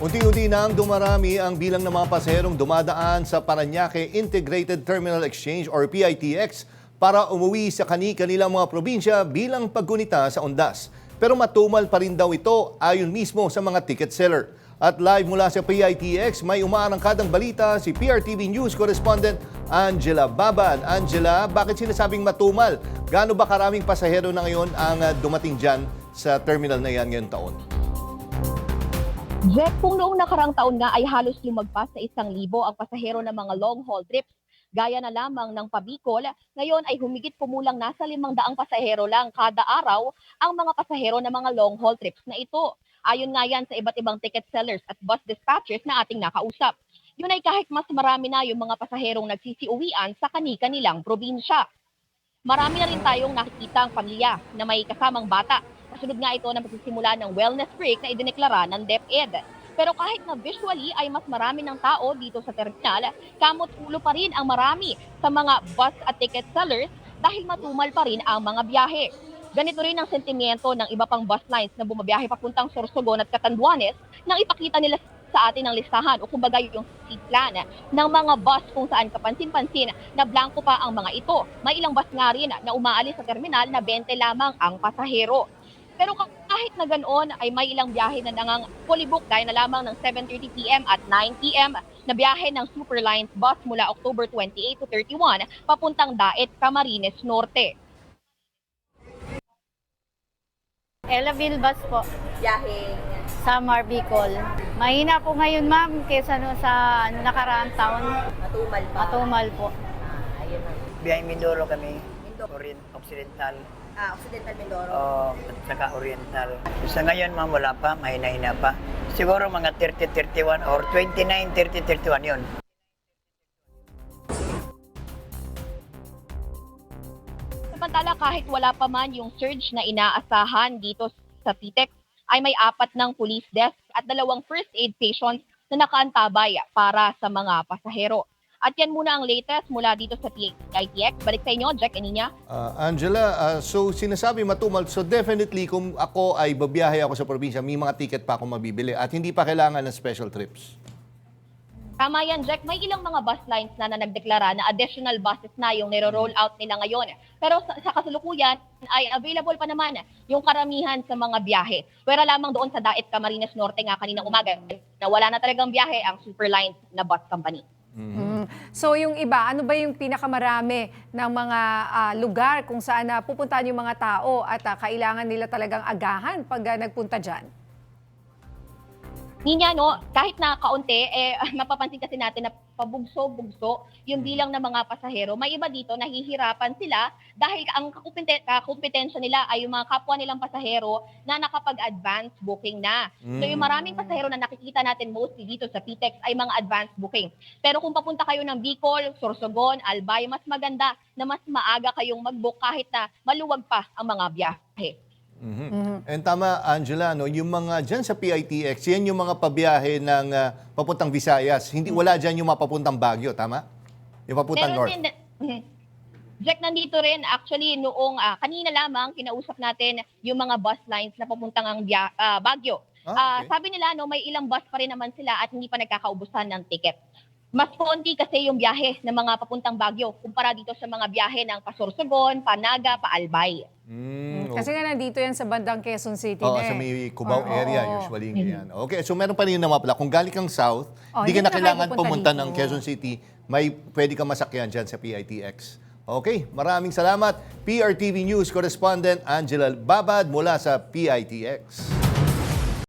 Unti-unti nang dumarami ang bilang ng mga pasaherong dumadaan sa Parañaque Integrated Terminal Exchange or PITX para umuwi sa kani-kanilang mga probinsya bilang paggunita sa undas. Pero matumal pa rin daw ito ayon mismo sa mga ticket seller. At live mula sa PITX, may umaarangkadang balita si PRTV News correspondent Angela Baban. Angela, bakit sinasabing matumal? Gaano ba karaming pasahero na ngayon ang dumating dyan sa terminal na yan ngayong taon? Jack, kung noong nakarang taon nga ay halos lumagpas sa 1,000 ang pasahero ng mga long-haul trips, gaya na lamang ng Pabicol, ngayon ay humigit kumulang nasa 500 pasahero lang kada araw ang mga pasahero ng mga long-haul trips na ito. Ayon nga yan sa iba't ibang ticket sellers at bus dispatchers na ating nakausap. Yun ay kahit mas marami na yung mga pasaherong nagsisiuwian sa kani-kanilang probinsya. Marami na rin tayong nakikita ang pamilya na may kasamang bata. Kasunod nga ito ng pagsisimula ng wellness break na idineklara ng DepEd. Pero kahit na visually ay mas marami ng tao dito sa terminal, kamot ulo pa rin ang marami sa mga bus at ticket sellers dahil matumal pa rin ang mga biyahe. Ganito rin ang sentimiento ng iba pang bus lines na bumabiyahe papuntang Sorsogon at Catanduanes nang ipakita nila sa atin ng listahan o kumbaga yung seat plan ng mga bus kung saan kapansin-pansin na blanco pa ang mga ito. May ilang bus nga rin na umaalis sa terminal na 20 lamang ang pasahero. Pero kahit na ganoon ay may ilang biyahe na nangang fully booked gaya na lamang ng 7:30 PM at 9 PM na biyahe ng Superlines bus mula October 28 to 31 papuntang Daet, Camarines Norte. Elaville bus po, Biyahe sa Bicol. Mahina po ngayon ma'am kaysa sa nakaraang taon. matumal Matumal po. Ayun na. Biyaheng Mindoro kami, Mindoro. Occidental, Occidental Mindoro. at saka Oriental. Sa ngayon ma'am, wala pa, mahina-hina pa. Siguro mga 30-31 or 29-30-31 yun. Samantala kahit wala pa man yung surge na inaasahan dito sa PITX, ay may 4 ng police desk at 2 first aid stations na nakaantabay para sa mga pasahero. At yan muna ang latest mula dito sa PITX. Balik sa inyo, Jack and Nina. Angela, so sinasabi matumal, so definitely kung ako ay babiyahe ako sa probinsya, may mga ticket pa akong mabibili at hindi pa kailangan ng special trips. Tama yan, Jack. May ilang mga bus lines na nagdeklara na additional buses na yung niro-roll out nila ngayon. Pero sa kasalukuyan ay available pa naman yung karamihan sa mga biyahe. Pwera lamang doon sa Daet, Camarines Norte nga kaninang umaga na wala na talagang biyahe ang Superlines na bus company. So yung iba, ano ba yung pinakamarami ng mga lugar kung saan pupuntahan yung mga tao at kailangan nila talagang agahan pag nagpunta dyan? Ninya, no, kahit na kaunti, mapapansin kasi natin na pabugso-bugso yung bilang ng mga pasahero. May iba dito, nahihirapan sila dahil ang kakumpetensya nila ay yung mga kapwa nilang pasahero na nakapag-advance booking na. So yung maraming pasahero na nakikita natin mostly dito sa PITX ay mga advance booking. Pero kung papunta kayo ng Bicol, Sorsogon, Albay, mas maganda na mas maaga kayong mag-book kahit na maluwag pa ang mga biyahe. And tama, Angela, no, yung mga dyan sa PITX, yan yung mga pabiyahe ng papuntang Visayas. Hindi, wala dyan yung mapapuntang Baguio, tama? Yung papuntang North. Jack, nandito rin actually noong kanina lamang kinausap natin yung mga bus lines na papuntang ang Baguio. Okay. Sabi nila no, may ilang bus pa rin naman sila at hindi pa nagkakaubusan ng ticket. Mas konti kasi yung biyahe ng mga papuntang Baguio kumpara dito sa mga biyahe ng Pasorsogon, Panaga, Paalbay. Kasi nga nandito yan sa bandang Quezon City Oo, na sa may Cubao Oo, area, oo. usually. Yan. Okay, so meron pa rin yung namapla. Kung galing kang south, hindi hindi ka na na kayo kailangan pupunta pumunta dito. ng Quezon City. May pwede kang masakyan dyan sa PITX. Okay, maraming salamat. PRTV News correspondent Angela Babad mula sa PITX.